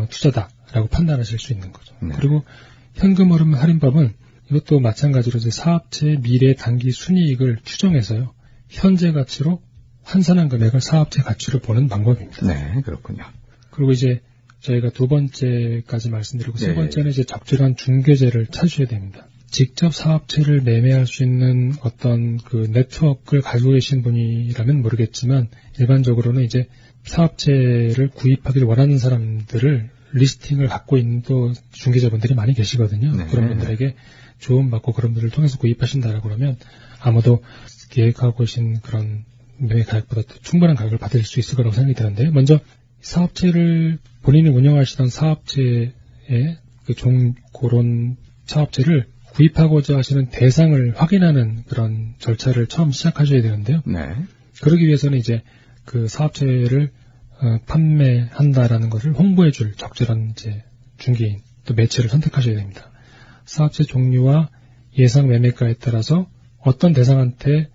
투자다라고 판단하실 수 있는 거죠. 네. 그리고 현금 흐름 할인법은 이것도 마찬가지로 이제 사업체의 미래 단기 순이익을 추정해서요. 현재 가치로 환산한 금액을 사업체 가치로 보는 방법입니다. 네, 그렇군요. 그리고 이제 저희가 두 번째까지 말씀드리고 세 네. 번째는 이제 적절한 중개제를 찾으셔야 됩니다. 직접 사업체를 매매할 수 있는 어떤 그 네트워크를 가지고 계신 분이라면 모르겠지만 일반적으로는 이제 사업체를 구입하기를 원하는 사람들을 리스팅을 갖고 있는 또 중개자분들이 많이 계시거든요. 네. 그런 분들에게 조언받고 그런 분들을 통해서 구입하신다라고 그러면 아마도 계획하고 계신 그런 매매 가격보다 더 충분한 가격을 받을 수 있을 거라고 생각이 드는데 먼저 사업체를 본인이 운영하시던 사업체의 그런 사업체를 구입하고자 하시는 대상을 확인하는 그런 절차를 처음 시작하셔야 되는데요. 네. 그러기 위해서는 이제 그 사업체를 판매한다라는 것을 홍보해줄 적절한 이제 중개인 또 매체를 선택하셔야 됩니다. 사업체 종류와 예상 매매가에 따라서 어떤 대상한테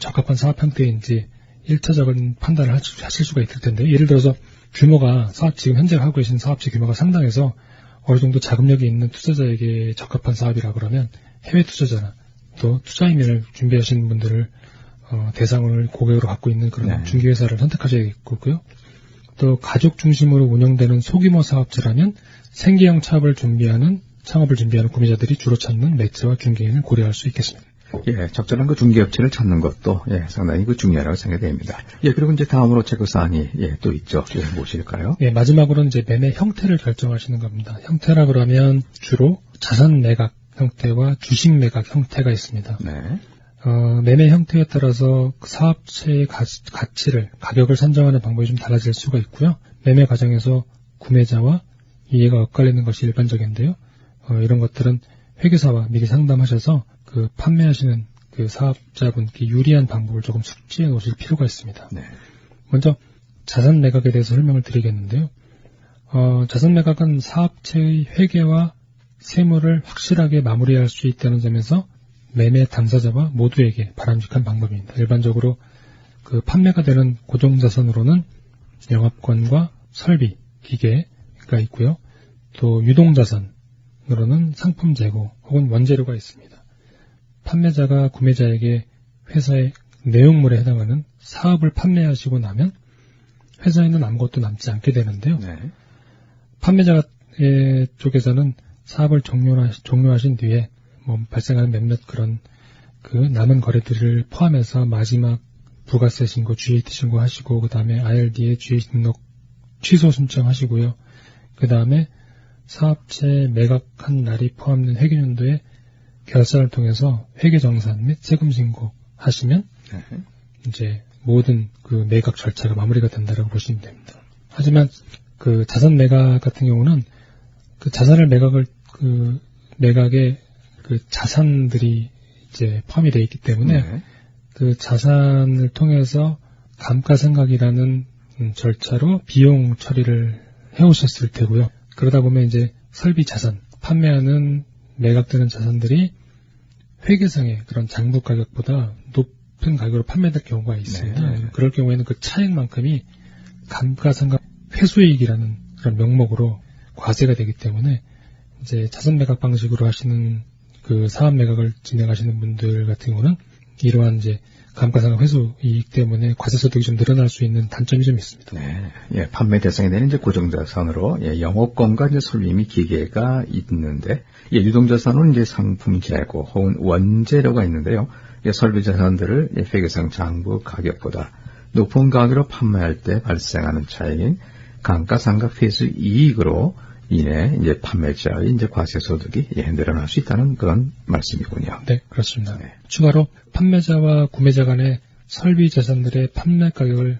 적합한 사업 형태인지 1차적인 판단을 하실 수가 있을 텐데 예를 들어서 규모가 지금 현재 하고 계신 사업체 규모가 상당해서 어느 정도 자금력이 있는 투자자에게 적합한 사업이라 그러면 해외 투자자나 또 투자이민을 준비하시는 분들을 대상을 고객으로 갖고 있는 그런 네. 중개회사를 선택하셔야겠고요. 또 가족 중심으로 운영되는 소규모 사업체라면 생계형 창업을 준비하는 구매자들이 주로 찾는 매체와 중개인을 고려할 수 있겠습니다. 예, 적절한 그 중개업체를 찾는 것도 예, 상당히 그 중요하다고 생각이 됩니다. 예, 그리고 이제 다음으로 체크사항이 예, 또 있죠. 예, 무엇일까요? 네, 마지막으로는 이제 매매 형태를 결정하시는 겁니다. 형태라 그러면 주로 자산 매각 형태와 주식 매각 형태가 있습니다. 네. 매매 형태에 따라서 그 사업체의 가격을 산정하는 방법이 좀 달라질 수가 있고요. 매매 과정에서 구매자와 이해가 엇갈리는 것이 일반적인데요. 이런 것들은 회계사와 미리 상담하셔서 그 판매하시는 그 사업자분께 유리한 방법을 조금 숙지해 놓으실 필요가 있습니다. 네. 먼저 자산 매각에 대해서 설명을 드리겠는데요. 자산 매각은 사업체의 회계와 세무를 확실하게 마무리할 수 있다는 점에서 매매 당사자와 모두에게 바람직한 방법입니다. 일반적으로 그 판매가 되는 고정자산으로는 영업권과 설비, 기계가 있고요. 또 유동자산으로는 상품 재고 혹은 원재료가 있습니다. 판매자가 구매자에게 회사의 내용물에 해당하는 사업을 판매하시고 나면 회사에는 아무것도 남지 않게 되는데요. 네. 판매자 쪽에서는 사업을 종료하신 뒤에 발생하는 몇몇 그런 그 남은 거래들을 포함해서 마지막 부가세 신고, GAT 신고하시고 그 다음에 IRD에 GAT 등록 취소 신청하시고요. 그 다음에 사업체 매각한 날이 포함된 회계연도에 결산을 통해서 회계정산 및 세금 신고하시면 네. 이제 모든 그 매각 절차가 마무리가 된다라고 보시면 됩니다. 하지만 그 자산 매각 같은 경우는 그 자산을 매각에 그 자산들이 이제 포함이 되어 있기 때문에 네. 그 자산을 통해서 감가상각이라는 절차로 비용 처리를 해오셨을 테고요. 그러다 보면 이제 설비 자산, 판매하는 매각되는 자산들이 회계상의 그런 장부 가격보다 높은 가격으로 판매될 경우가 있습니다. 네. 그럴 경우에는 그 차액만큼이 감가상각 회수이익이라는 그런 명목으로 과세가 되기 때문에 이제 자산 매각 방식으로 하시는 그 사업 매각을 진행하시는 분들 같은 경우는 이러한 이제 감가상각 회수 이익 때문에 과세소득이 좀 늘어날 수 있는 단점이 좀 있습니다. 네. 예, 판매 대상이 되는 이제 고정자산으로 예, 영업권과 이제 설비 및 기계가 있는데, 예, 유동자산은 이제 상품 재고 혹은 원재료가 있는데요. 예, 설비 자산들을 예, 회계상 장부 가격보다 높은 가격으로 판매할 때 발생하는 차익인 감가상각 회수 이익으로 인해 이제 판매자의 이제 과세소득이 예, 늘어날 수 있다는 그런 말씀이군요. 네, 그렇습니다. 네. 추가로 판매자와 구매자 간의 설비 자산들의 판매 가격을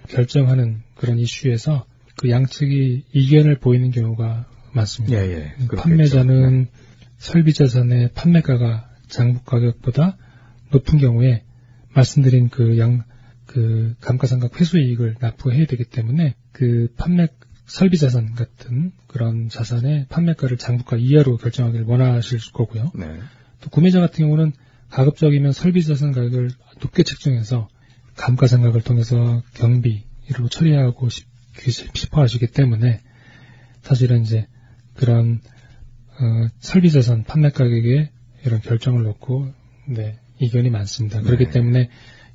결정하는 그런 이슈에서 그 양측이 이견을 보이는 경우가 많습니다. 예, 예. 그렇겠죠. 판매자는 네. 설비 자산의 판매가가 장부 가격보다 높은 경우에 말씀드린 그 감가상각 회수 이익을 납부해야 되기 때문에 그 설비 자산 같은 그런 자산의 판매가를 장부가 이하로 결정하기를 원하실 거고요. 네. 또 구매자 같은 경우는 가급적이면 설비 자산 가격을 높게 책정해서 감가상각을 통해서 경비로 처리하고 싶어 하시기 때문에 사실은 이제 그런 설비 자산 판매 가격에 이런 결정을 놓고 네, 이견이 많습니다. 그렇기 네. 때문에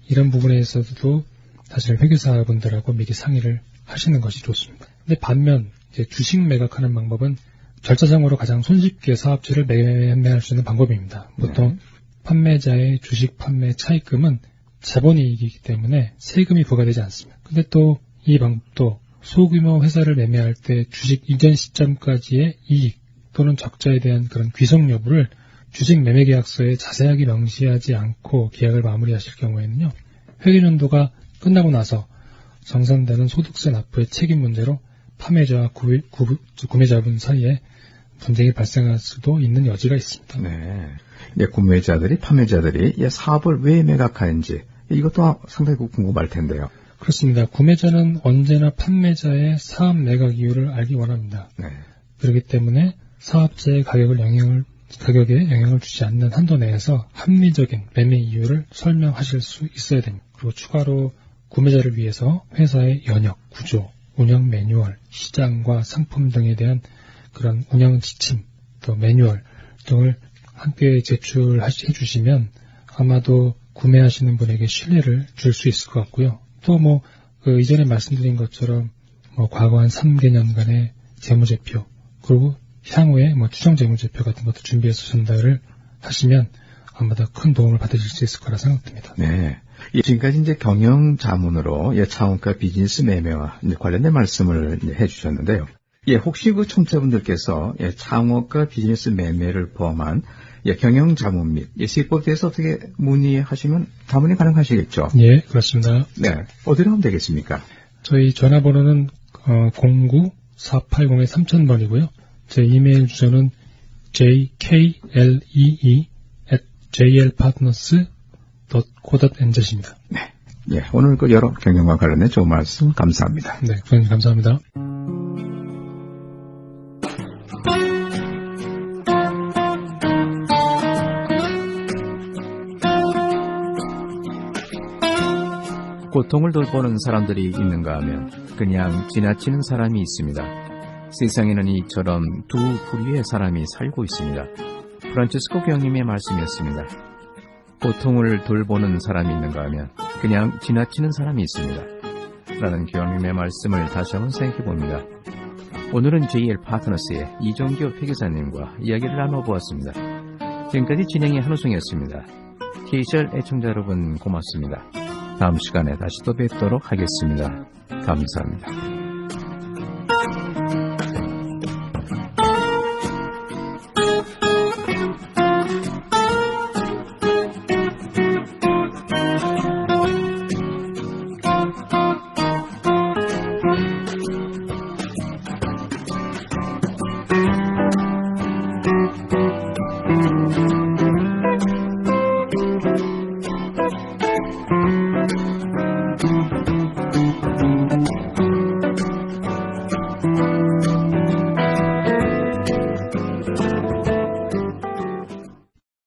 이런 부분에 있어서도 사실 회계사분들하고 미리 상의를 하시는 것이 좋습니다. 근데 반면 이제 주식 매각하는 방법은 절차상으로 가장 손쉽게 사업체를 매매할 수 있는 방법입니다. 보통 판매자의 주식 판매 차익금은 자본이익이기 때문에 세금이 부과되지 않습니다. 근데 또 이 방법도 소규모 회사를 매매할 때 주식 이전 시점까지의 이익 또는 적자에 대한 그런 귀속 여부를 주식 매매 계약서에 자세하게 명시하지 않고 계약을 마무리하실 경우에는요, 회계연도가 끝나고 나서 정산되는 소득세 납부의 책임 문제로 판매자와 구매자분 사이에 분쟁이 발생할 수도 있는 여지가 있습니다. 네. 예, 구매자들이, 판매자들이 예, 사업을 왜 매각하는지 이것도 상당히 궁금할 텐데요. 그렇습니다. 구매자는 언제나 판매자의 사업 매각 이유를 알기 원합니다. 네. 그렇기 때문에 사업자의 가격에 영향을 주지 않는 한도 내에서 합리적인 매매 이유를 설명하실 수 있어야 됩니다. 그리고 추가로 구매자를 위해서 회사의 연역, 구조, 운영 매뉴얼, 시장과 상품 등에 대한 그런 운영 지침, 또 매뉴얼 등을 함께 제출해 주시면 아마도 구매하시는 분에게 신뢰를 줄 수 있을 것 같고요. 또 이전에 말씀드린 것처럼 과거 한 3개년간의 재무제표, 그리고 향후에 추정 재무제표 같은 것도 준비해서 전달을 하시면 아마도 큰 도움을 받으실 수 있을 거라 생각됩니다. 네. 예, 지금까지 이제 경영 자문으로 예, 차원가 비즈니스 매매와 이제 관련된 말씀을 이제 해주셨는데요. 예, 혹시 그 청취자분들께서 예, 창업과 비즈니스 매매를 포함한 예, 경영 자문 및 예, 세법에 대해서 어떻게 문의하시면 자문이 가능하시겠죠? 예, 그렇습니다. 네. 어디로 하면 되겠습니까? 저희 전화번호는 09-480-3000번이고요. 제 이메일 주소는 jklee@jlpartners.co.nz입니다. 네. 예, 오늘 그 여러 경영과 관련된 좋은 말씀 감사합니다. 네, 부장님 감사합니다. 고통을 돌보는 사람들이 있는가 하면 그냥 지나치는 사람이 있습니다. 세상에는 이처럼 두 부류의 사람이 살고 있습니다. 프란치스코 교황님의 말씀이었습니다. 고통을 돌보는 사람이 있는가 하면 그냥 지나치는 사람이 있습니다. 라는 교황님의 말씀을 다시 한번 생각해봅니다. 오늘은 JL 파트너스의 이종교 회계사님과 이야기를 나눠보았습니다. 지금까지 진행의 한우성이었습니다. THR 애청자 여러분 고맙습니다. 다음 시간에 다시 또 뵙도록 하겠습니다. 감사합니다.